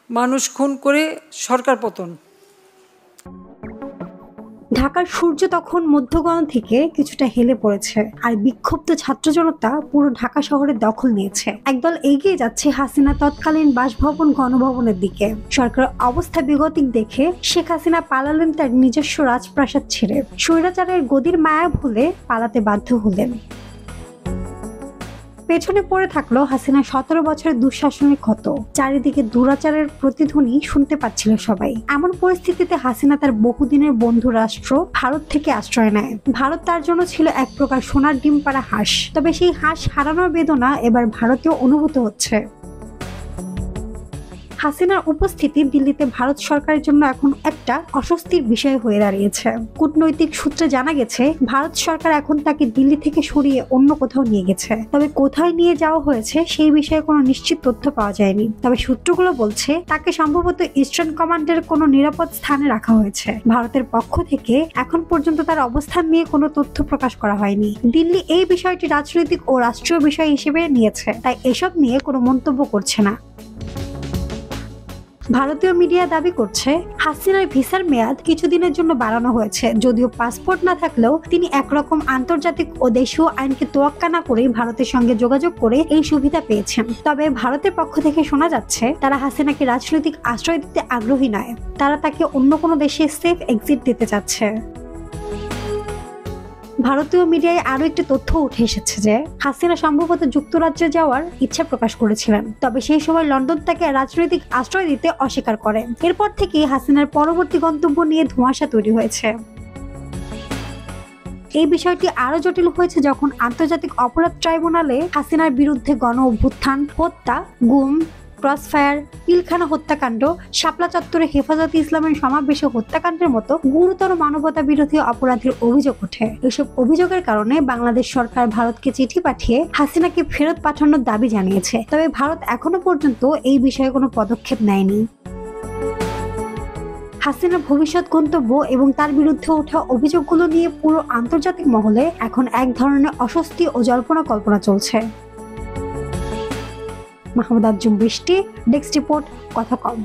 মানুষ খুন করে সরকার পতন। ঢাকার সূর্য তখন মধ্যগগন থেকে কিছুটা হেলে পড়েছে, আর বিক্ষুব্ধ ছাত্র জনতা পুরো ঢাকা শহরের দখল নিয়েছে। একদল এগিয়ে যাচ্ছে হাসিনা তৎকালীন বাসভবন গণভবনের দিকে। সরকারের অবস্থা বেগতিক দেখে শেখ হাসিনা পালালেন তার নিজস্ব রাজপ্রাসাদ ছেড়ে। স্বৈরাচারের গদির মায়া ভুলে পালাতে বাধ্য হলেন। পেছনে পড়ে থাকলো হাসিনা 17 বছরের দুঃশাসনের ক্ষত। চারিদিকে দুরাচারের প্রতিধ্বনি শুনতে পাচ্ছিল সবাই। এমন পরিস্থিতিতে হাসিনা তার বহুদিনের বন্ধু রাষ্ট্র ভারত থেকে আশ্রয় নেয়। ভারত তার জন্য ছিল এক প্রকার সোনার ডিম পাড়া হাঁস। তবে সেই হাঁস হারানোর বেদনা এবার ভারতেও অনুভূত হচ্ছে। হাসিনার উপস্থিতি দিল্লিতে ভারত সরকারের জন্য এখন একটা অস্বস্তির বিষয় হয়ে দাঁড়িয়েছে। কূটনৈতিক সূত্রে জানা গেছে, ভারত সরকার এখন তাকে দিল্লি থেকে সরিয়ে অন্য কোথাও নিয়ে গেছে। তবে কোথায় নিয়ে যাওয়া হয়েছে সেই বিষয়ে কোনো নিশ্চিত তথ্য পাওয়া যায়নি। তবে সূত্রগুলো বলছে তাকে সম্ভবত ইস্টার্ন কমান্ডের কোনো নিরাপদ স্থানে রাখা হয়েছে। ভারতের পক্ষ থেকে এখন পর্যন্ত তার অবস্থান নিয়ে কোনো তথ্য প্রকাশ করা হয়নি। দিল্লি এই বিষয়টি রাজনৈতিক ও রাষ্ট্রীয় বিষয় হিসেবে নিয়েছে, তাই এসব নিয়ে কোনো মন্তব্য করছে না। ভারতীয় মিডিয়া দাবি করছে, হাসিনার ভিসার মেয়াদ কিছুদিনের জন্য বাড়ানো হয়েছে। যদিও পাসপোর্ট না থাকলেও তিনি একরকম আন্তর্জাতিক ও দেশীয় আইনকে তোয়াক্কা না করেই ভারতের সঙ্গে যোগাযোগ করে এই সুবিধা পেয়েছেন। তবে ভারতের পক্ষ থেকে শোনা যাচ্ছে, তারা হাসিনাকে রাজনৈতিক আশ্রয় দিতে আগ্রহী নয়, তারা তাকে অন্য কোনো দেশে সেফ এক্সিট দিতে চাচ্ছে। ভারতীয় মিডিয়ায় আরো একটি তথ্য উঠে এসেছে যে হাসিনা সম্ভবত যুক্তরাজ্যে যাওয়ার ইচ্ছা প্রকাশ করেছিলেন। তবে সেই সময় লন্ডন তাকে রাজনৈতিক আশ্রয় দিতে অস্বীকার করে। এরপর থেকে হাসিনার পরবর্তী গন্তব্য নিয়ে ধোঁয়াশা তৈরি হয়েছে। এই বিষয়টি আরো জটিল হয়েছে যখন আন্তর্জাতিক অপরাধ ট্রাইব্যুনালে হাসিনার বিরুদ্ধে গণ অভ্যুত্থান, হত্যা, গুম, ক্রসফায়ার, পিলখানা হত্যাকাণ্ড, শাপলা চত্বরে হেফাজতে ইসলামের সমাবেশে হত্যাকাণ্ডের মতো গুরুতর মানবতা বিরোধী অপরাধের অভিযোগ ওঠে। এসব অভিযোগের কারণে বাংলাদেশ সরকার ভারতকে চিঠি পাঠিয়ে হাসিনাকে ফেরত পাঠানোর দাবি জানিয়েছে। তবে ভারত এখনো পর্যন্ত এই বিষয়ে কোনো পদক্ষেপ নেয়নি। হাসিনার ভবিষ্যৎ গন্তব্য এবং তার বিরুদ্ধে ওঠা অভিযোগগুলো নিয়ে পুরো আন্তর্জাতিক মহলে এখন এক ধরনের অস্বস্তি ও জল্পনা কল্পনা চলছে। মাহমুদ আজম বৃষ্টি, ডেস্ক রিপোর্ট, কথা কম।